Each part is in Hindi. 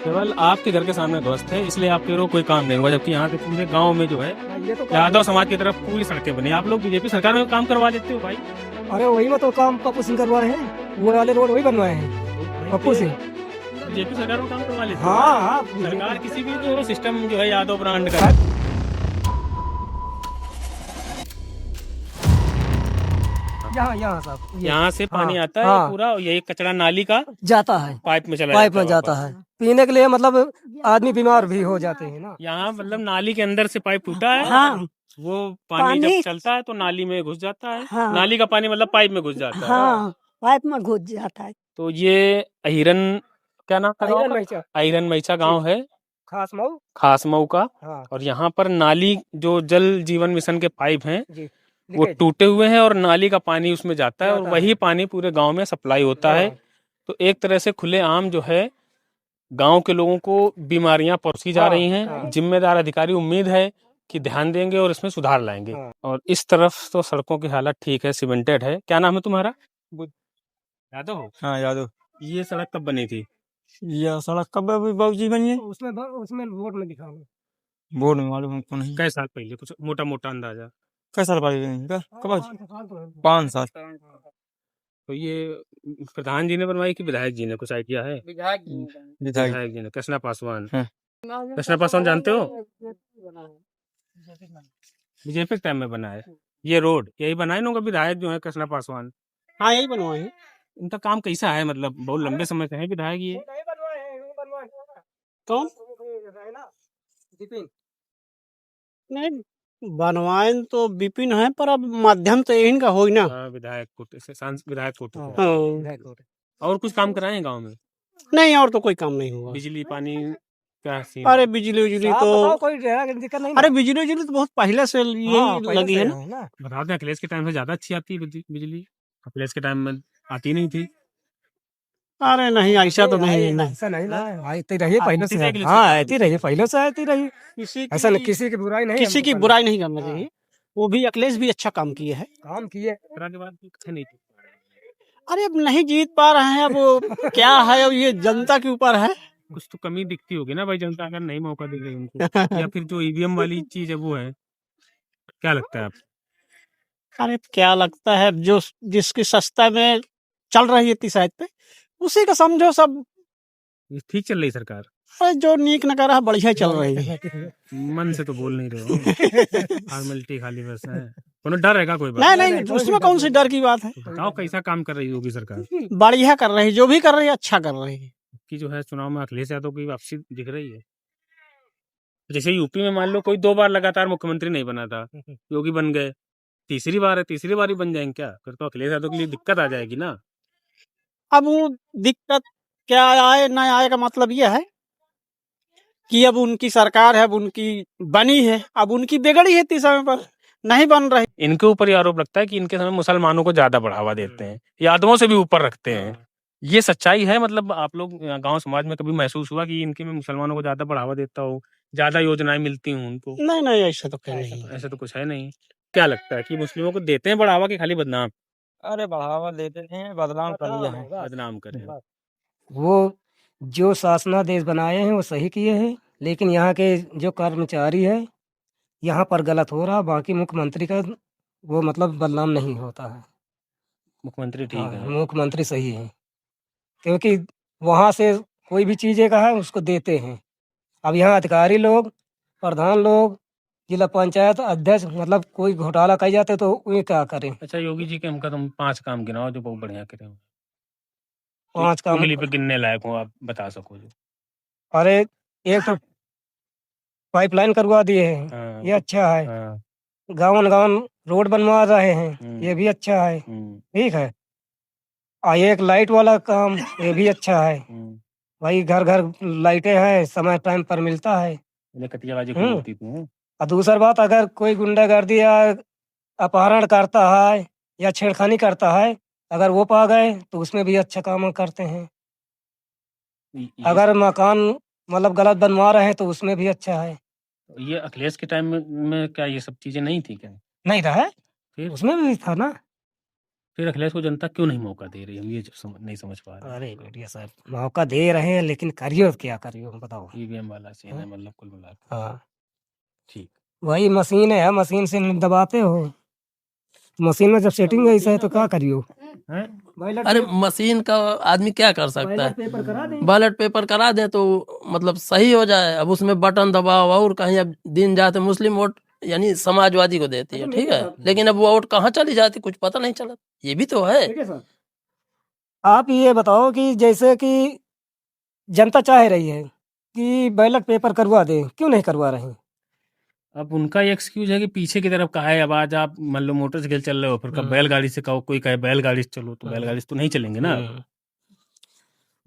केवल आपके घर के सामने ध्वस्त है, इसलिए आपके लोग कोई काम नहीं हुआ, जबकि यहाँ के पूरे गांव में जो है ये तो यादव समाज की तरफ पूरी सड़कें बनी। आप लोग बीजेपी सरकार में काम करवा देते हो भाई। अरे वही में तो काम पप्पू सिंह करवा रहे हैं, वो वाले रोड वही बनवाए हैं पप्पू सिंह। बीजेपी सरकार में काम करवा लेते हो। हाँ हाँ सरकार किसी भी जो सिस्टम जो है यादव ब्रांड का है। यहाँ साहब यहाँ से पानी आता है हाँ। पूरा, और यही कचरा नाली का जाता है, पाइप में चला पाइप में जाता जाता है पीने के लिए, मतलब आदमी बीमार भी हो जाते हैं ना। यहाँ मतलब नाली के अंदर से पाइप टूटा है। हाँ वो पानी जब चलता है तो नाली में घुस जाता है। हाँ नाली का पानी मतलब पाइप में घुस जाता है। हाँ पाइप में घुस जाता है। तो ये अहिरन, क्या नाम था गाँव आयरन का? मैचा, अहिरन मैचा गांव है, खास मऊ। खास मऊ का। हाँ और यहाँ पर नाली जो जल जीवन मिशन के पाइप हैं जी, वो लीकेज। टूटे हुए हैं और नाली का पानी उसमें जाता है, और जाता वही पानी पूरे गांव में सप्लाई होता है। हाँ। तो एक तरह से खुलेआम जो है गांव के लोगों को बीमारियां परोसी जा हाँ, रही हैं। हाँ। जिम्मेदार अधिकारी उम्मीद है कि ध्यान देंगे और इसमें सुधार लाएंगे। हाँ। और इस तरफ तो सड़कों की हालत ठीक है, सीमेंटेड है। क्या नाम है तुम्हारा? यादव हो? हाँ यादव। ये सड़क कब बनी थी? यह सड़क कब अभी बाबूजी बनी है? उसमें बोर्ड में दिखा बोर्ड में मालूम हमको नहीं। कई साल पहले, कुछ मोटा मोटा अंदाजा? कैसे साल पहले बनी है? कब? 5 साल। तो ये प्रधान जी ने बनवाई कि विधायक जी ने, कुछ आइडिया है? विधायक विधायक जी ने, कृष्णा पासवान। हाँ। कृष्णा पासवान जानते हो? बीजेपी के टाइम में बना है ये रोड, यही बनाए ना उनका विधायक जो है कृष्णा पासवान। हाँ यही बनवाए हैं। इनका काम कैसा है, मतलब बहुत लंबे समय से है विधायक ये? कौन नहीं बनवाए तो विपिन है, पर अब माध्यम तो यही का हो ना। विधायक कोटे से, विधायक कोटे से। हाँ। और कुछ काम कराए हैं गांव में? नहीं और तो कोई काम नहीं हुआ। बिजली पानी क्या सीन? अरे बिजली उजली तो कोई दिक्कत नहीं। अरे बिजली उजली तो बहुत पहले से यही लगी है ना। बता दें, अखिलेश के टाइम से ज्यादा अच्छी आती है बिजली। अखिलेश के टाइम में आती नहीं थी। अरे नहीं ऐसा तो नहीं है, ऐसा नहीं ना, आती रही पहले से। आती रही। हाँ आती रही, पहले से आती रही। किसी ऐसा की किसी की बुराई नहीं, किसी की हमको बुराई नहीं करना चाहिए। वो भी अखिलेश भी अच्छा काम किए हैं। काम किए। तरह के बाद नहीं थी। अरे अब नहीं जीत पा रहे हैं, अब वो क्या है, अब ये जनता के ऊपर है। कुछ तो कमी दिखती होगी ना भाई, जनता अगर नहीं मौका दे रही उनको। या फिर जो ईवीएम वाली चीज है वो है, क्या लगता है आप? अरे क्या लगता है, जो जिसकी सस्ता में चल रही है साइड पे, उसी का समझो सब। ये ठीक चल रही सरकार? अरे जो नीक न कर रहा बढ़िया चल रही है। मन से तो बोल नहीं रहे हो। फॉर्मेलिटी खाली बस है। कोनो डर है क्या कोई बात? नहीं नहीं उसमें कौन सी डर की बात है। बताओ कैसा काम कर रही होगी सरकार? बढ़िया कर रही है, जो भी कर रही है अच्छा कर रही है। कि जो है चुनाव में अखिलेश यादव की वापसी दिख रही है। जैसे यूपी में मान लो कोई 2 बार लगातार मुख्यमंत्री नहीं बना था, योगी बन गए, तीसरी बार है, तीसरी बार ही बन जाएंगे क्या? फिर तो अखिलेश यादव के लिए दिक्कत आ जाएगी ना। अब वो दिक्कत क्या आए ना आए का मतलब यह है कि अब उनकी सरकार है, अब उनकी बनी है, अब उनकी बिगड़ी है, समय पर नहीं बन रही। इनके ऊपर ये आरोप लगता है कि इनके समय मुसलमानों को ज्यादा बढ़ावा देते हैं, यादवों से भी ऊपर रखते हैं। ये सच्चाई है? मतलब आप लोग गांव समाज में कभी महसूस हुआ कि इनके में मुसलमानों को ज्यादा बढ़ावा देता हो, ज्यादा योजनाएं मिलती हूँ उनको? नहीं नहीं ऐसा तो क्या नहीं। ऐसा तो कुछ है नहीं। क्या लगता है कि मुस्लिमों को देते हैं बढ़ावा कि खाली बदनाम? अरे बढ़ावा देते हैं, बदनाम कर लिया है। बदनाम करें। वो जो शासनादेश बनाए हैं वो सही किए हैं, लेकिन यहाँ के जो कर्मचारी है यहाँ पर गलत हो रहा। बाकी मुख्यमंत्री का वो मतलब बदनाम नहीं होता है। मुख्यमंत्री ठीक हाँ, है। मुख्यमंत्री सही है, क्योंकि वहाँ से कोई भी चीज़ का है उसको देते हैं। अब यहाँ अधिकारी लोग, प्रधान लोग, जिला पंचायत अध्यक्ष, मतलब कोई घोटाला कर जाते तो वे क्या करें? अच्छा, योगी जी के हमका तुम 5 काम गिनाओ जो बहुत बढ़िया करे हो। 5 काम। उंगली पे गिनने लायक हो, आप बता सको जो। अरे एक तो पाइपलाइन करवा दिए हैं, हाँ, ये अच्छा है। हाँ, गाँव गाँव रोड बनवा रहे हैं, ये भी अच्छा है। ठीक है। एक लाइट वाला काम, ये भी अच्छा है। भाई घर घर लाइटें हैं, समय टाइम पर मिलता है। कटियाबाजी खूब होती थी। और दूसरी बात, अगर कोई गुंडागर्दी या अपहरण करता है या छेड़खानी करता है, अगर वो पा गए तो उसमें भी अच्छा काम करते हैं। अगर मकान मतलब गलत बनवा रहे हैं तो उसमें भी अच्छा है। ये अखिलेश के टाइम में क्या ये सब चीजें नहीं थी क्या? नहीं था है? फिर उसमें भी था ना। फिर अखिलेश को जनता क्यों नहीं मौका दे रही है, हम ये नहीं समझ पा रहे। अरे मीडिया साहब मौका दे रहे हैं, लेकिन करियो क्या करियो बताओ। ईवीएम वाला सीन है हाँ? मतलब कुल मिला के। हाँ, ठीक। वही मशीन है, मशीन से दबाते हो, मशीन में जब सेटिंग ऐसा है तो क्या करियो। हैं? अरे मशीन का आदमी क्या कर सकता है, पेपर करा दें। बैलेट पेपर करा दें तो मतलब सही हो जाए। अब उसमें बटन दबाओ और कहीं अब दिन जाते मुस्लिम वोट यानी समाजवादी को देती है, ठीक है, लेकिन अब वो वोट कहाँ चली जाती कुछ पता नहीं चला, ये भी तो है। देखिए सर, आप ये बताओ कि जैसे कि जनता चाह रही है कि बैलेट पेपर करवा दें, क्यों नहीं करवा रहे हैं? अब उनका ये एक्सक्यूज है कि पीछे की तरफ कहा है, अब आज आप मान लो मोटरसाइकिल चल रहे हो, फिर कब बैलगाड़ी से कहो, कोई कहे बैलगाड़ी से चलो, तो बैलगाड़ी से तो नहीं चलेंगे ना।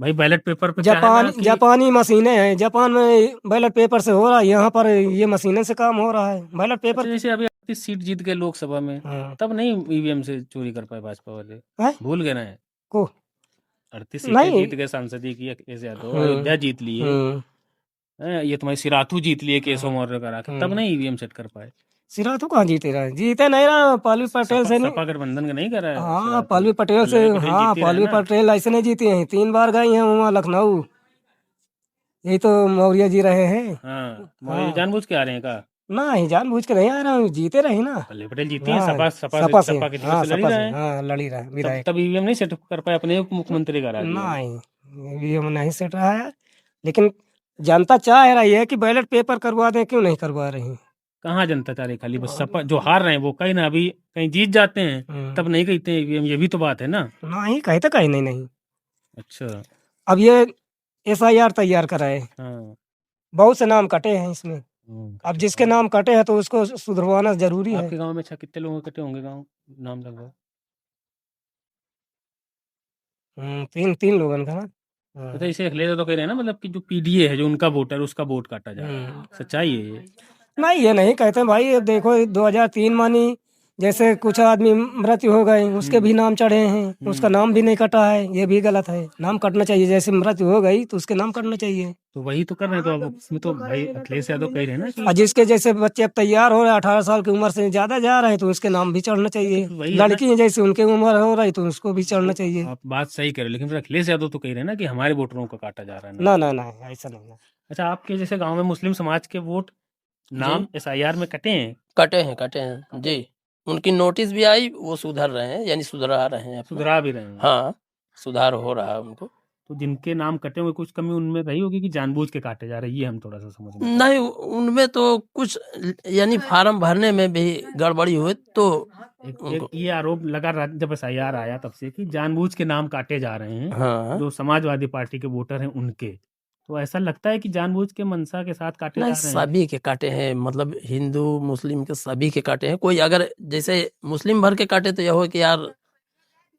भाई बैलेट पेपर पे क्या है ना कि जापानी मशीनें हैं, जापान में बैलेट पेपर से हो रहा है, यहाँ पर ये मशीनें से काम हो रहा है। बैलेट पेपर अच्छा, जैसे अभी 38 सीट जीत गए लोकसभा में, हाँ। तब नहीं ईवीएम से चोरी कर पाए भाजपा वाले, हैं? भूल गए ना। को 38 सीटें नहीं। जीत गए सांसदीय की, अखिलेश यादव अयोध्या जीत लिए, ये तुम्हारी सिराथू जीत लिए केशव मौर्य करा के, तब नहीं ईवीएम सेट कर पाए। सिराथू कहाँ जीते रहे, जीते नहीं रहा, पालवी पटेल से नहीं। सपा गठबंधन का नहीं करा है हाँ, सिराथू। पालवी पटेल से, पटेल हाँ जीती रहे पालवी ना। पटेल ऐसे नहीं जीती हैं, 3 बार गई हैं वहाँ लखनऊ, यही तो मौर्य जी रहे हैं। हाँ, मौर्य जानबूझ के आ रहे हैं का? नहीं, जानबूझ के नहीं आ रहा हूँ, जीते रहे ना। पल्ले पटेल जीती है, हाँ, सपा सपा से, सपा की टिकट हाँ से लड़ी सपा रहे से, हैं, हाँ लड़ी रहे विधायक। तब ईवीएम नहीं सेट कर पाए, अपने उप मुख्यमंत्री करा दिया। नहीं, ये नहीं सेट रहा है, लेकिन जनता चाह रही है कि बैलेट पेपर करवा दें, क्यों नहीं करवा रही हैं? कहाँ जनता चाह रही, खाली बस सपा जो हार रहे हैं वो कहीं ना, अभी कहीं जीत जाते हैं तब नहीं कहते हैं ईवीएम, ये भी तो बात है ना। नहीं कहते कहीं नहीं। अच्छा। अब ये SIR तैयार कराए, हाँ। बहुत से नाम कटे हैं इसमें, अब जिसके नाम कटे हैं तो उसको सुधरवाना जरूरी है। आपके गांव में अच्छा कितने लोगों के कटे होंगे गांव नाम लगभग? 3 लोगों का ना। तो इसे अखिलेश तो कह रहे हैं ना, मतलब कि जो पीडीए है, जो उनका वोटर, उसका वोट काटा जा रहा है, सच्चाई है ये? नहीं, ये नहीं कहते भाई, ये देखो 2003 मानी, जैसे कुछ आदमी मृत्यु हो गए, उसके भी नाम चढ़े हैं, उसका नाम भी नहीं कटा है, ये भी गलत है। नाम कटना चाहिए, जैसे मृत्यु हो गई तो उसके नाम कटना चाहिए। तो वही तो कर रहे हैं, तो अब उसमें तो भाई अखिलेश यादव कह रहे हैं ना कि और जिसके जैसे बच्चे अब तैयार हो रहे हैं, 18 साल की उम्र से ज्यादा जा रहे हैं, तो उसके नाम भी चढ़ना चाहिए। वही है ना। लड़की है जैसे उनकी उम्र हो रही तो उसको भी चढ़ना चाहिए। आप बात सही कह रहे हो, लेकिन फिर अखिलेश यादव तो कह रहे हैं ना कि हमारे वोटरों का काटा जा रहा है ना ना ना, ऐसा नहीं है। अच्छा, आपके जैसे गांव में मुस्लिम समाज के वोट नाम SIR में कटे हैं? कटे हैं जी, उनकी नोटिस भी आई, वो सुधर रहे हैं, यानी सुधरा रहे हैं अपना। सुधरा भी रहे हैं? हाँ, सुधार हो रहा है उनको। तो जिनके नाम कटे हुए, कुछ कमी उनमें रही होगी कि जानबूझ के काटे जा रहे हैं, ये हम थोड़ा सा समझ नहीं, उनमें तो कुछ यानी फार्म भरने में भी गड़बड़ी हुई तो एक ये आरोप लगा जब SIR आया तब से कि जानबूझ के नाम काटे जा रहे हैं, हाँ। जो समाजवादी पार्टी के वोटर हैं उनके, तो ऐसा लगता है कि जानबूझ के मंशा के साथ काटे जा नहीं, रहे हैं? सभी के काटे हैं, मतलब हिंदू मुस्लिम के सभी के काटे हैं। कोई अगर जैसे मुस्लिम भर के काटे तो यह हो कि यार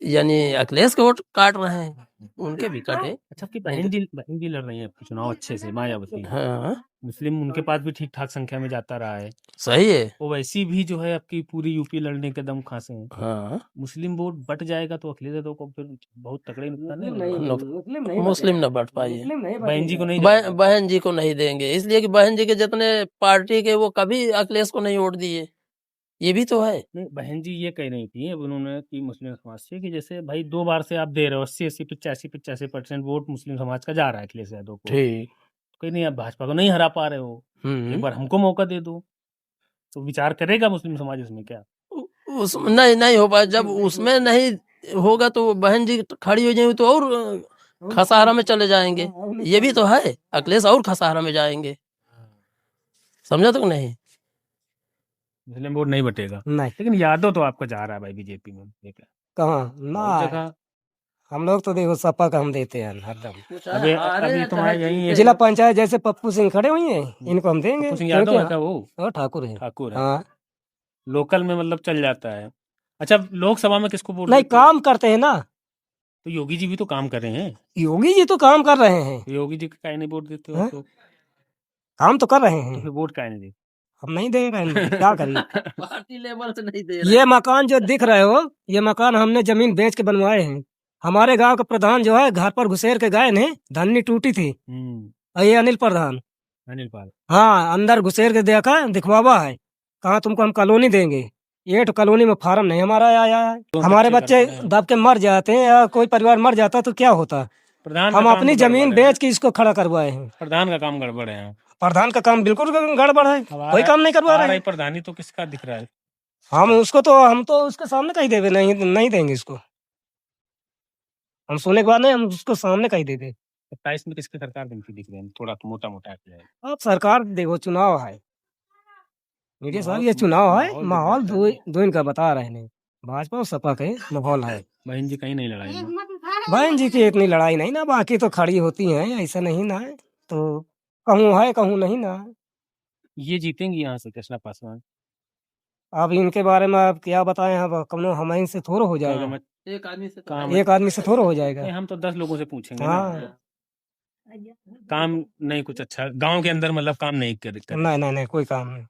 यानी अखिलेश के वोट काट रहे हैं, उनके भी काटे। अच्छा, आपकी बहन जी लड़ रही है आपके चुनाव अच्छे से, मायावती। हाँ, मुस्लिम उनके पास भी ठीक ठाक संख्या में जाता रहा है, सही है। वो वैसी भी जो है आपकी पूरी यूपी लड़ने के दम खासे हैं। हाँ, मुस्लिम वोट बट जाएगा तो अखिलेश यादव को फिर बहुत तगड़े नुकसान नहीं होगा? मुस्लिम न बढ़ पाई है, बहन जी को नहीं बहन जी को नहीं देंगे, इसलिए कि बहन जी के जितने पार्टी के वो कभी अखिलेश को नहीं वोट दिए, ये भी तो है। नहीं, बहन जी ये कह रही थी अब उन्होंने कि मुस्लिम समाज से कि जैसे भाई 2 बार से आप दे रहे हो 80 85% वोट मुस्लिम समाज का जा रहा है अखिलेश यादव को, ठीक। कहीं नहीं, आप भाजपा को नहीं हरा पा रहे हो, एक बार हमको मौका दे दो, तो विचार करेगा मुस्लिम समाज इसमें क्या? उस नहीं हो पाया, जब उसमें नहीं होगा तो बहन जी खड़ी हो जाएंगी तो और खसारा में चले जाएंगे, ये भी तो है, अखिलेश और खसारा में जाएंगे, समझा तो नहीं? मुस्लिम वोट नहीं बटेगा, नहीं, लेकिन यादव तो आपका जा रहा है भाई बीजेपी में, देखा कहाँ बहुत ना, जगह। हम लोग तो देखो सपा का हम देते हैं हरदम। अभी तुम्हारे यही जिला पंचायत जैसे पप्पू सिंह खड़े हुए हैं, इनको हम देंगे। पप्पू सिंह यादव है क्या वो? और ठाकुर है। ठाकुर है, हाँ, लोकल में मतलब चल जाता है। अच्छा, लोकसभा में किसको वोट नहीं देते हो? काम करते हैं ना, तो योगी जी भी तो काम कर रहे हैं, योगी जी तो काम कर रहे हैं, तो योगी जी काहे नहीं वोट देते हो हाँ? तो काम तो कर रहे फिर हैं, वोट काहे नहीं देते? हम नहीं देंगे, क्या करिए। पार्टी लेवल से नहीं दे रहे। ये मकान जो दिख रहे हो, ये मकान हमने जमीन बेच के बनवाए हैं। हमारे गांव का प्रधान जो है घर पर घुसेर के गए ने, धन्नी टूटी थी, और ये अनिल प्रधान, अनिल पाल। हाँ अंदर घुसेर के देखा, दिखवावा है, कहा तुमको हम कॉलोनी देंगे, ये तो कॉलोनी में फार्म नहीं हमारा आया है। कौन हमारे बच्चे बच्चे करते हैं? दब के मर जाते हैं या कोई परिवार मर जाता तो क्या होता। प्रधान का हम काम अपनी तो जमीन गड़बड़ है। बेच के इसको खड़ा करवाए हैं। प्रधान का काम गड़बड़ है। प्रधान का काम बिल्कुल गड़बड़ है, अब कोई काम नहीं करवा रहे हैं। प्रधानी तो किसका दिख रहा है? हम तो उसके सामने कहीं देवे नहीं नहीं देंगे इसको। हम सोने के बाद नहीं, हम उसको सामने कहीं दे दे। 27 में किसकी सरकार बनती दिख रही है? थोड़ा मोटा मोटा किया है। अब सरकार देखो चुनाव है, मीडिया साहब ये चुनाव है, माहौल दो इनका बता रहे हैं। भाजपा और सपा के माहौल है। बहन जी कहीं नहीं लड़ाई में। बहन जी की इतनी लड़ाई नहीं ना, बाकी तो खड़ी होती हैं, ऐसा नहीं ना है। तो कहूँ है कहूँ नहीं ना है। ये जीतेंगी यहाँ से कृष्णा पासवान। अब इनके बारे में आप क्या बताएं, अब कमनो हम इनसे थोड़ा हो जाएगा, काम एक आदमी से काम एक आदमी से थोड़ा हो जाएगा। नहीं, हम तो 10 लोगों से पूछेंगे हाँ। ना। काम नहीं कुछ अच्छा गांव के अंदर मतलब काम नहीं कर नहीं नहीं नहीं कोई काम नहीं।